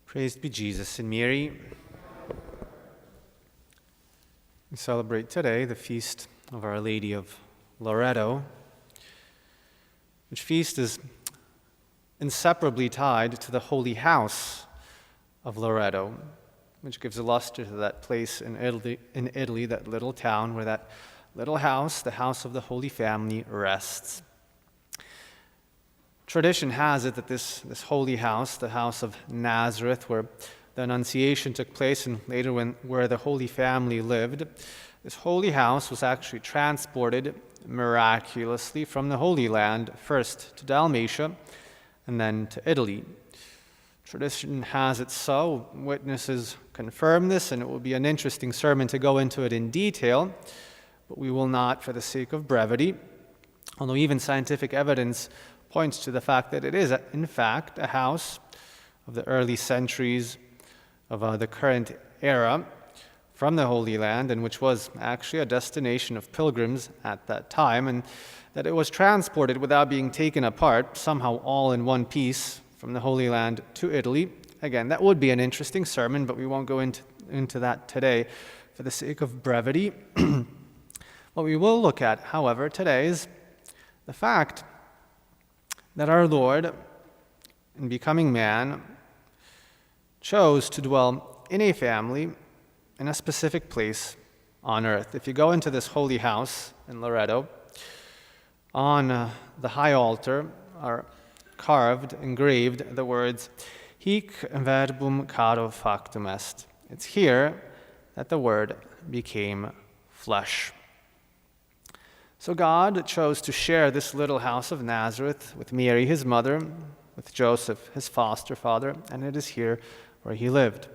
Praised be Jesus and Mary. We celebrate today the feast of Our Lady of Loreto, which feast is inseparably tied to the Holy House of Loreto, which gives a luster to that place in Italy, that little town where that little house, the house of the Holy Family, rests. Tradition has it that this holy house, the house of Nazareth, where the Annunciation took place and later where the Holy Family lived, this holy house was actually transported miraculously from the Holy Land, first to Dalmatia and then to Italy. Tradition has it so. Witnesses confirm this, and it will be an interesting sermon to go into it in detail, but we will not for the sake of brevity, although even scientific evidence points to the fact that it is, in fact, a house of the early centuries of the current era from the Holy Land, and which was actually a destination of pilgrims at that time, and that it was transported without being taken apart, somehow all in one piece, from the Holy Land to Italy. Again, that would be an interesting sermon, but we won't go into that today for the sake of brevity. What we will look at, however, today is the fact that our Lord, in becoming man, chose to dwell in a family in a specific place on earth. If you go into this holy house in Loreto, on the high altar are carved, engraved, the words, Hic verbum caro factum est. It's here that the Word became flesh. So God chose to share this little house of Nazareth with Mary, his mother, with Joseph, his foster father, and it is here where he lived.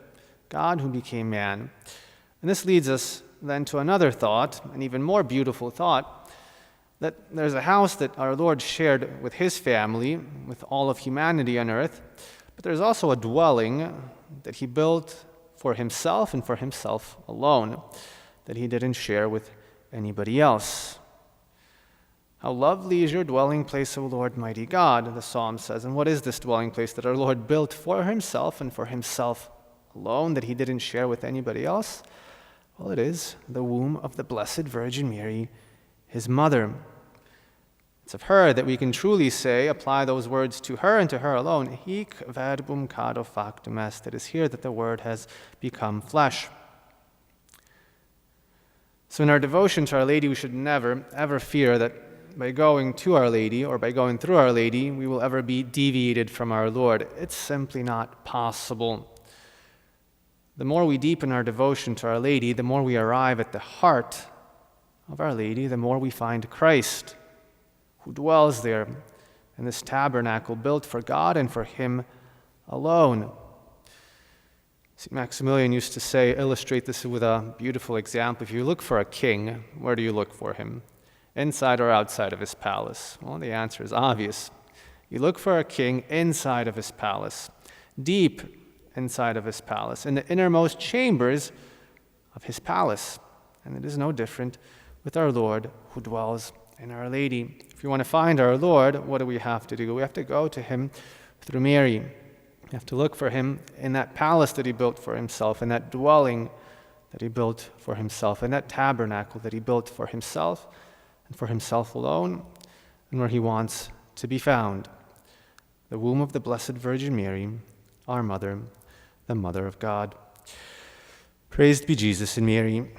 God who became man. And this leads us then to another thought, an even more beautiful thought, that there's a house that our Lord shared with his family, with all of humanity on earth, but there's also a dwelling that he built for himself and for himself alone, that he didn't share with anybody else. How lovely is your dwelling place, O Lord, mighty God, the psalm says. And what is this dwelling place that our Lord built for himself and for himself alone, that he didn't share with anybody else? Well, it is the womb of the Blessed Virgin Mary, his mother. It's of her that we can truly say, apply those words to her and to her alone, Hic verbum caro factum est. It is here that the Word has become flesh. So in our devotion to Our Lady, we should never, ever fear that by going to Our Lady or by going through Our Lady, we will ever be deviated from our Lord. It's simply not possible. The more we deepen our devotion to Our Lady, the more we arrive at the heart of Our Lady, the more we find Christ, who dwells there in this tabernacle built for God and for Him alone. St. Maximilian used to say, illustrate this with a beautiful example. If you look for a king, where do you look for him? Inside or outside of his palace? Well, the answer is obvious. You look for a king inside of his palace, deep inside of his palace, in the innermost chambers of his palace. And it is no different with our Lord who dwells in Our Lady. If you want to find our Lord, what do we have to do? We have to go to him through Mary. We have to look for him in that palace that he built for himself, in that dwelling that he built for himself, in that tabernacle that he built for himself and for himself alone, and where he wants to be found. The womb of the Blessed Virgin Mary, our mother, the Mother of God. Praised be Jesus and Mary.